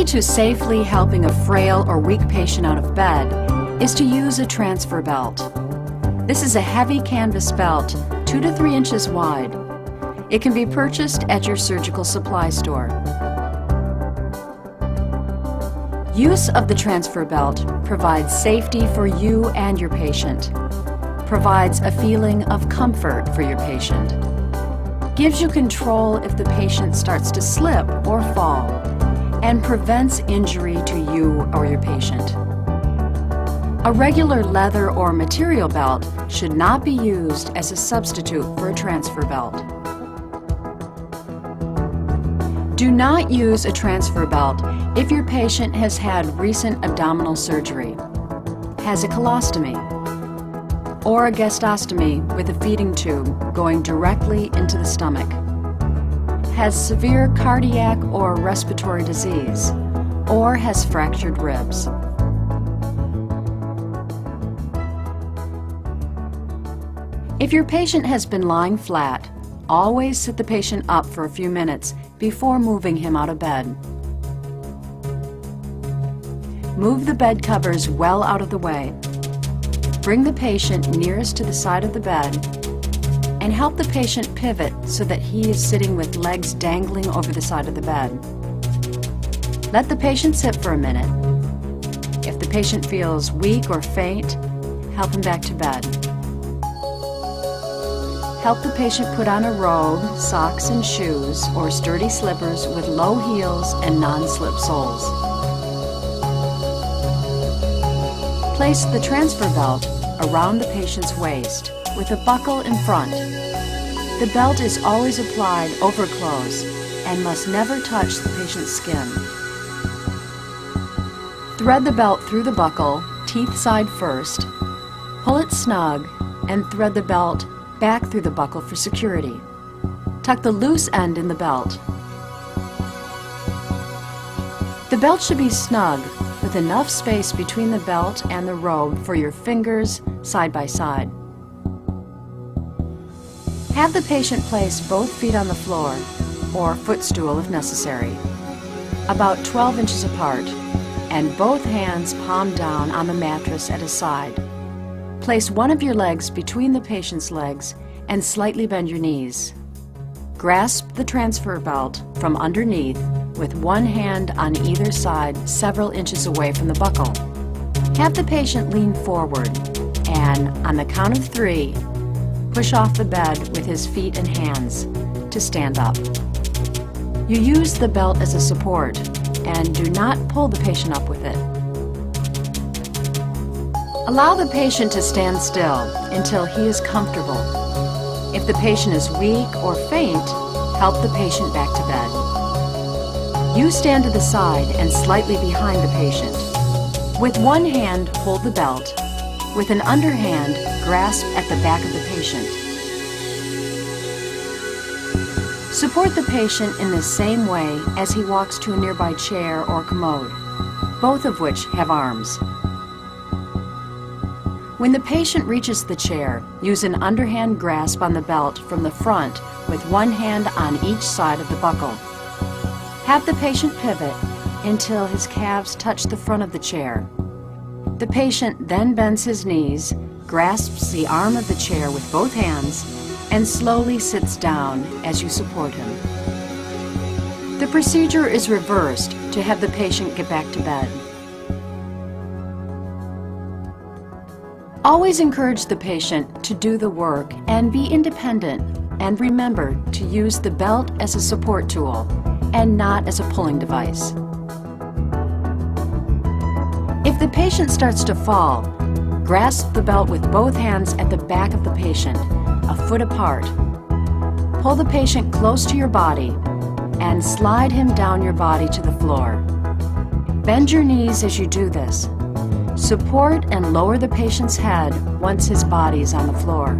to safely helping a frail or weak patient out of bed is to use a transfer belt. This is a heavy canvas belt, 2 to 3 inches wide. It can be purchased at your surgical supply store. Use of the transfer belt provides safety for you and your patient, provides a feeling of comfort for your patient, gives you control if the patient starts to slip or fall, and prevents injury to you or your patient. A regular leather or material belt should not be used as a substitute for a transfer belt. Do not use a transfer belt if your patient has had recent abdominal surgery, has a colostomy, or a gastostomy with a feeding tube going directly into the stomach, has severe cardiac or respiratory disease, or has fractured ribs. If your patient has been lying flat, always sit the patient up for a few minutes before moving him out of bed. Move the bed covers well out of the way. Bring the patient nearest to the side of the bed and help the patient pivot so that he is sitting with legs dangling over the side of the bed. Let the patient sit for a minute. If the patient feels weak or faint, help him back to bed. Help the patient put on a robe, socks and shoes, or sturdy slippers with low heels and non-slip soles. Place the transfer belt around the patient's waist with a buckle in front. The belt is always applied over clothes and must never touch the patient's skin. Thread the belt through the buckle, teeth side first. Pull it snug and thread the belt back through the buckle for security. Tuck the loose end in the belt. The belt should be snug with enough space between the belt and the robe for your fingers side by side. Have the patient place both feet on the floor, or footstool if necessary, about 12 inches apart, and both hands palm down on the mattress at his side. Place one of your legs between the patient's legs and slightly bend your knees. Grasp the transfer belt from underneath with one hand on either side several inches away from the buckle. Have the patient lean forward and, on the count of 3, push off the bed with his feet and hands to stand up. You use the belt as a support and do not pull the patient up with it. Allow the patient to stand still until he is comfortable. If the patient is weak or faint, help the patient back to bed. You stand to the side and slightly behind the patient. With one hand, hold the belt. With an underhand, grasp at the back of the patient. Support the patient in the same way as he walks to a nearby chair or commode, both of which have arms. When the patient reaches the chair, use an underhand grasp on the belt from the front with one hand on each side of the buckle. Have the patient pivot until his calves touch the front of the chair. The patient then bends his knees, grasps the arm of the chair with both hands, and slowly sits down as you support him. The procedure is reversed to have the patient get back to bed. Always encourage the patient to do the work and be independent, and remember to use the belt as a support tool and not as a pulling device. If the patient starts to fall, grasp the belt with both hands at the back of the patient, a foot apart. Pull the patient close to your body and slide him down your body to the floor. Bend your knees as you do this. Support and lower the patient's head once his body is on the floor.